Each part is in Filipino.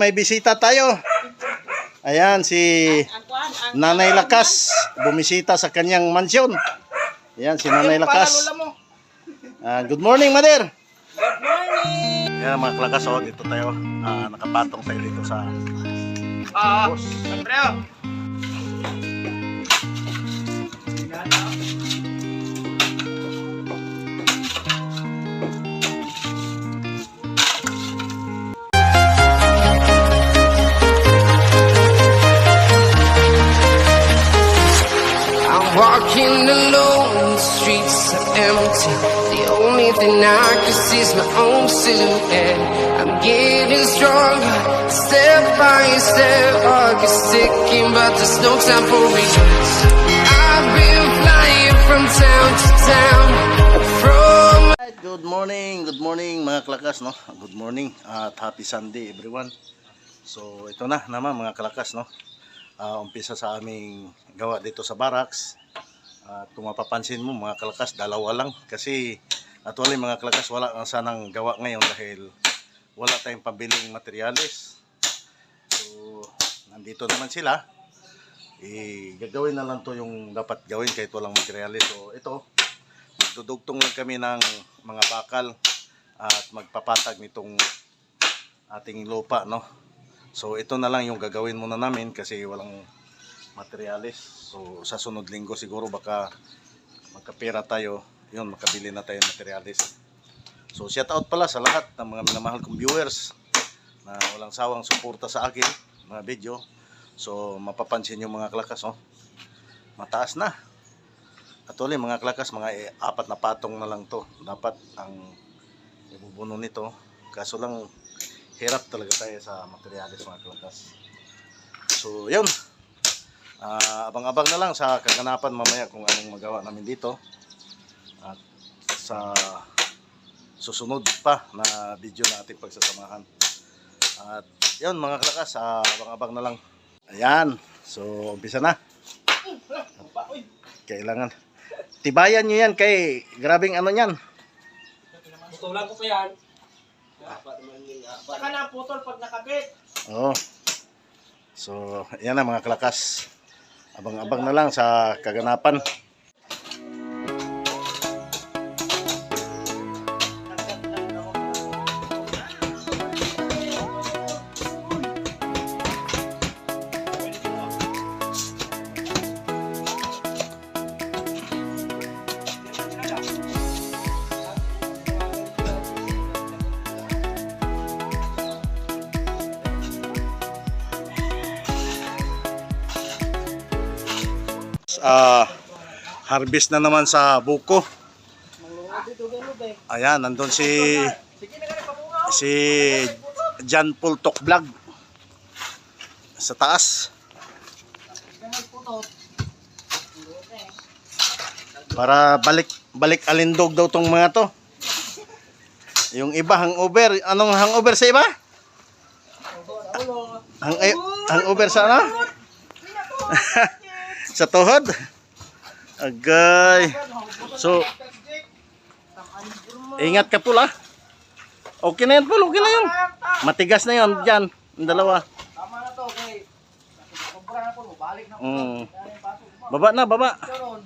May bisita tayo. Ayan, si Nanay Lakas. Bumisita sa kanyang mansyon. Ayan, si Nanay Lakas. Good morning, Mother. Good morning! Ayan, mga Lakas, dito tayo. Nakapatong tayo dito sa... Siyempre walking alone, the streets are empty. The only thing I can see is my own silhouette. I'm getting stronger, step by step. Clock is ticking, but there's no time for regrets. I've been flying from town to town. Good morning mga Kalakas, no? Good morning at happy Sunday everyone. So ito na naman mga Kalakas, no? Umpisa sa aming gawa dito sa barracks. Kung mapapansin mo mga Kalakas, dalawa lang kasi actually mga Kalakas, wala na sanang gawa ngayon dahil wala tayong pabiling materyales. So nandito naman sila, gagawin na lang to yung dapat gawin kahit walang materyales. So ito, magdudugtong lang kami ng mga bakal at magpapatag nitong ating lupa, no? So ito na lang yung gagawin muna namin kasi walang materyales. So sa sunod linggo siguro baka magkapira tayo, yun, makabili na tayo ng materyales. So shout out pala sa lahat ng mga minamahal kong viewers na walang sawang suporta sa akin mga video. So mapapansin yung mga Kalakas, oh, mataas na. Actually mga Kalakas, mga 4 na patong na lang to dapat ang ibubuno nito, kaso lang hirap talaga tayo sa materyales mga Kalakas. So yun, abang-abang na lang sa kaganapan mamaya kung anong magawa namin dito at sa susunod pa na video na ating pagsasamahan. At yun mga Kalakas, abang-abang na lang. Ayan, so umpisa na. Kailangan tibayan nyo yan kay grabing ano yan. Tutulan ko pa yan. Saka na putol pag nakabit. Oo. So yan na mga Kalakas, abang-abang na lang sa kaganapan. Harvest na naman sa buko. Ayan, nandun si John Paul Tok Vlog sa taas para balik alindog daw tong mga to. Yung iba hangover. Anong hangover sa iba? Hangover sa ano? Sa tuhod. Agay. So ingat ka pula. Okay na yan pula, okay na yun. Matigas na yun dyan, yung dalawa. Tama na to, okay. Sobra na po, balik na po. Baba na, baba. Tama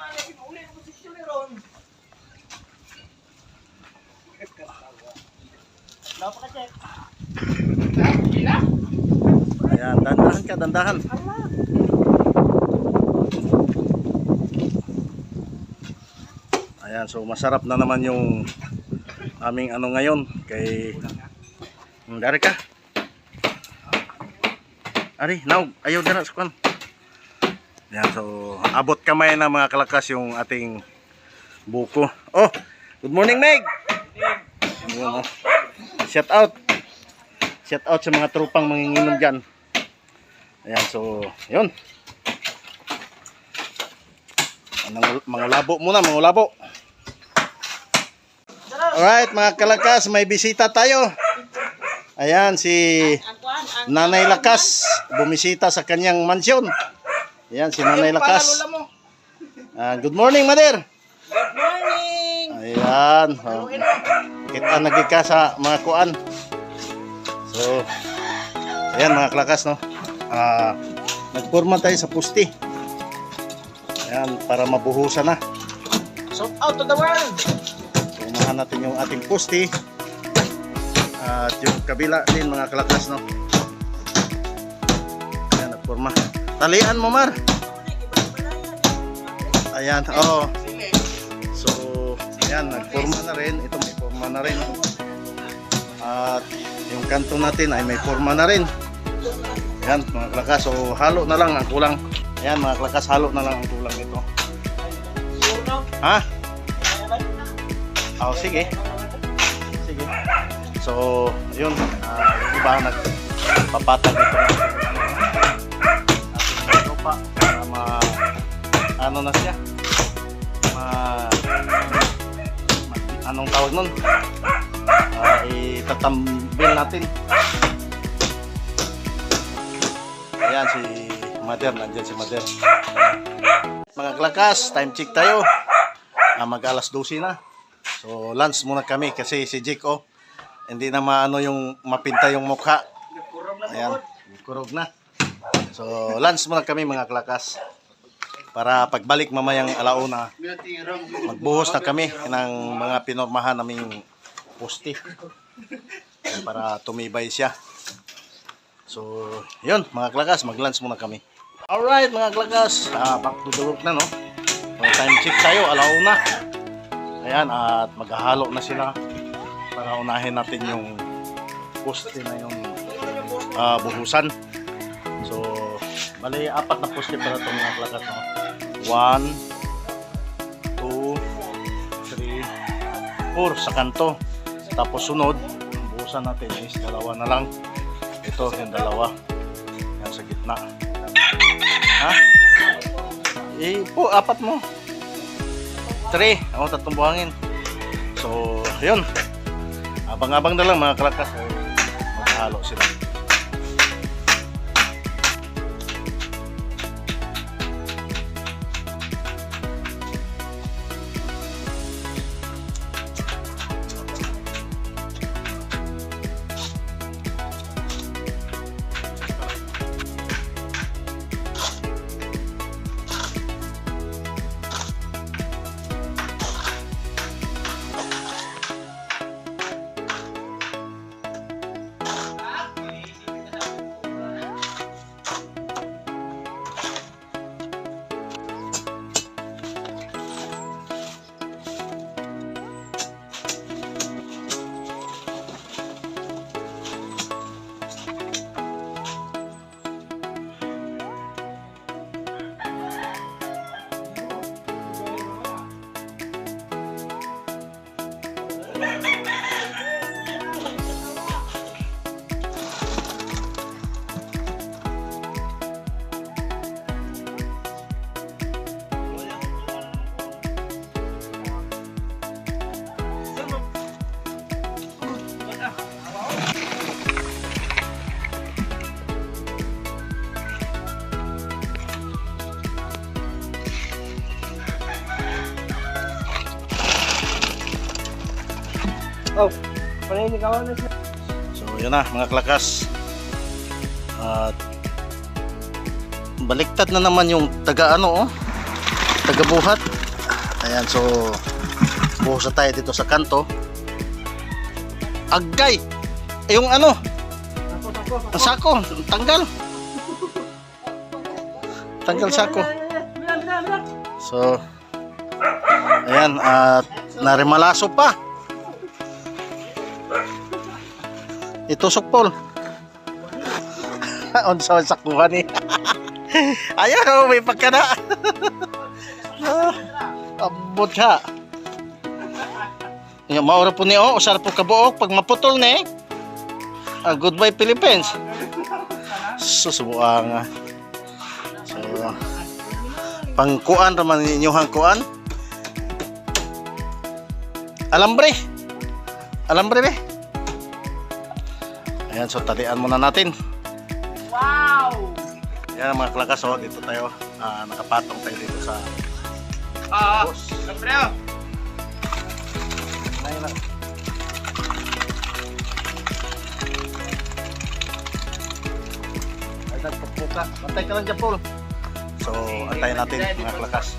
na, uli ang posisyon ni Ron. Napaka-check. Ayan, dandahan ka, dandahan. Ayan, so masarap na naman yung aming ano ngayon kay dari ka. Ari, now, ayaw dira sa kwan. Ayan, so abot kamay na mga Kalakas yung ating buko. Oh, good morning Meg. Ayan, oh. Shout out. Shout out sa mga trupang manginginom dyan. Ayan, so yun. Mangulabo muna, mangulabo. Alright mga Kalakas, may bisita tayo. Ayan, si Nanay Lakas. Bumisita sa kanyang mansyon. Ayan, si Nanay Lakas. Good morning, Mother. Good morning! Ayan. kita nagika sa mga kuan. So ayan mga klakas, no. Nagporma tayo sa pusti. Ayan, para mabuhusan na. So out to the world. So unahan natin yung ating pusti. At yung kabila din mga klakas, no. Ayan, nagporma. Talian mo, Mar. Ayan, oo. So ayan, nagporma na rin. Ito may forma na rin. At yung kanto natin ay may forma na rin. Ayan mga klakas, so halo na lang ang kulang. Ayan mga klakas, halo na lang ang kulang ito. Ha? Oh, sige. Sige. So, yun. Yung iba nagpapatag ito ng ating lupa para ano na siya? Anong tawag nun? Itatambil natin. Ayan si Mother, nandyan si Mother. Mga klakas, time check tayo. Mag alas 12 na. So lunch muna kami kasi si Jake, oh, hindi na maano yung mapinta yung mukha. Ayan, kurog na. So lunch muna kami mga klakas. Para pagbalik mamayang alauna, magbuhos na kami ng mga pinormahan naming poste. Para tumibay siya. So, yun mga klakas, mag-lunch muna kami. Alright mga klakas, back to the work na, no. So, time check tayo, alauna. Ayan, at maghahalo na sila para unahin natin yung poste na yung buhusan. So, bali, 4 na poste para ito mga klakas, no. 1, 2, 3, 4 sa kanto. Tapos sunod, ang buhusan natin is 2 na lang. Ito yung 2. Yan sa gitna. Ha? Po, 4 mo. 3. Ako 3 buhangin. So, yun. Abang-abang na lang mga klakas. Maghalo sila. Oh, paninigawan na siya. So yun na mga klakas. At baliktad na naman yung taga ano, oh, taga buhat. Ayan, so buhos na tayo dito sa kanto. Agay! Yung ano, ang sako, tanggal. Tanggal sako. So ayan, at narimalaso pa. Itusok Paul. On sa sakuhan ni. Ayan, may pagkana. Abot siya. Yung maura po ni o, usar po kabuok pag maputol ni. Goodbye Philippines. Susubuang. So, pangkuan raman ninyong kuan. Alambre. Alambre be. Ayan, so talian muna natin. Wow! Ayan mga klakas, oh, dito tayo. Nakapatong tayo dito sa Siyempre oh. ka. Bantay ka lang dyan, Paul. So, antayin natin mga kalakas.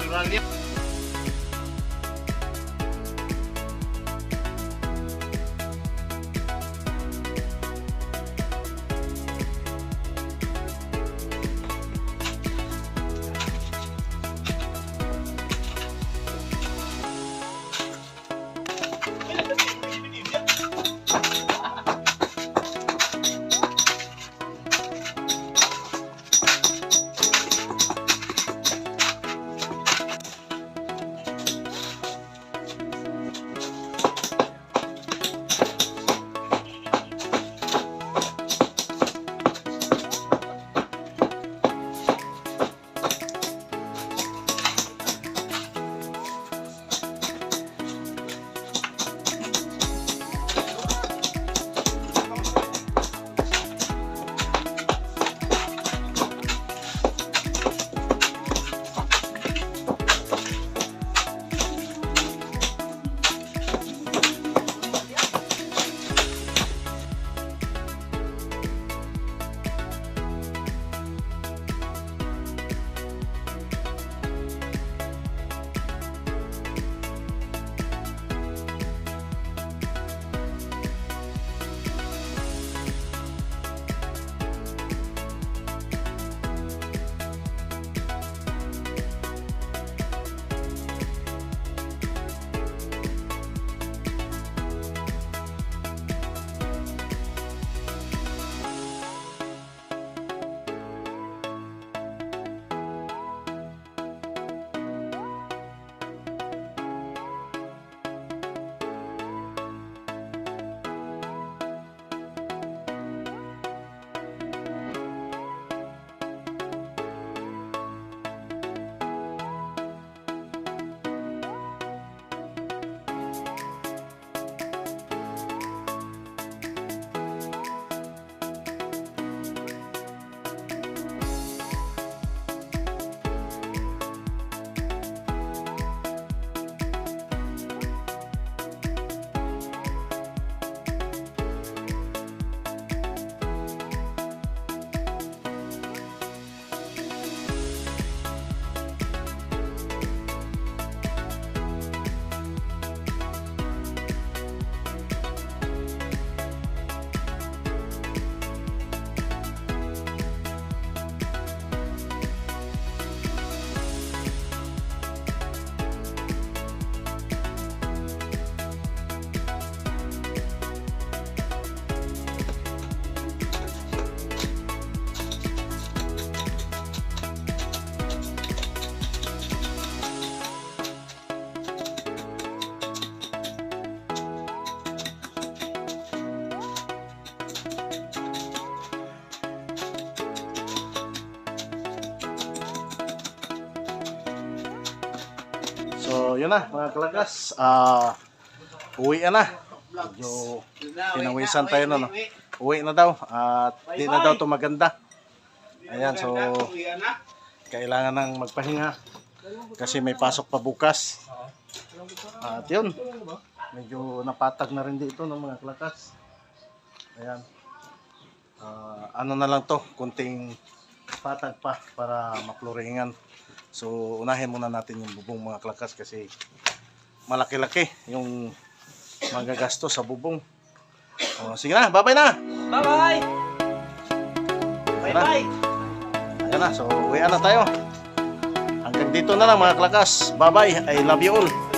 So, yun na mga kalakas. Uwi na. Medyo pinawisan tayo na, no? Uwi na daw. At di na daw ito maganda. Ayan, so kailangan nang magpahinga kasi may pasok pa bukas. At yun, medyo napatag na rin dito ng mga kalakas. Ayan. Ano na lang to, kunting patag pa para mapluringan. So, unahin muna natin yung bubong mga kalakas kasi malaki-laki yung magagastos sa bubong. Sige na, bye-bye na! Bye-bye! Bye-bye! Ayan na, so uwi na tayo. Hanggang dito na lang mga kalakas. Bye-bye, I love you all.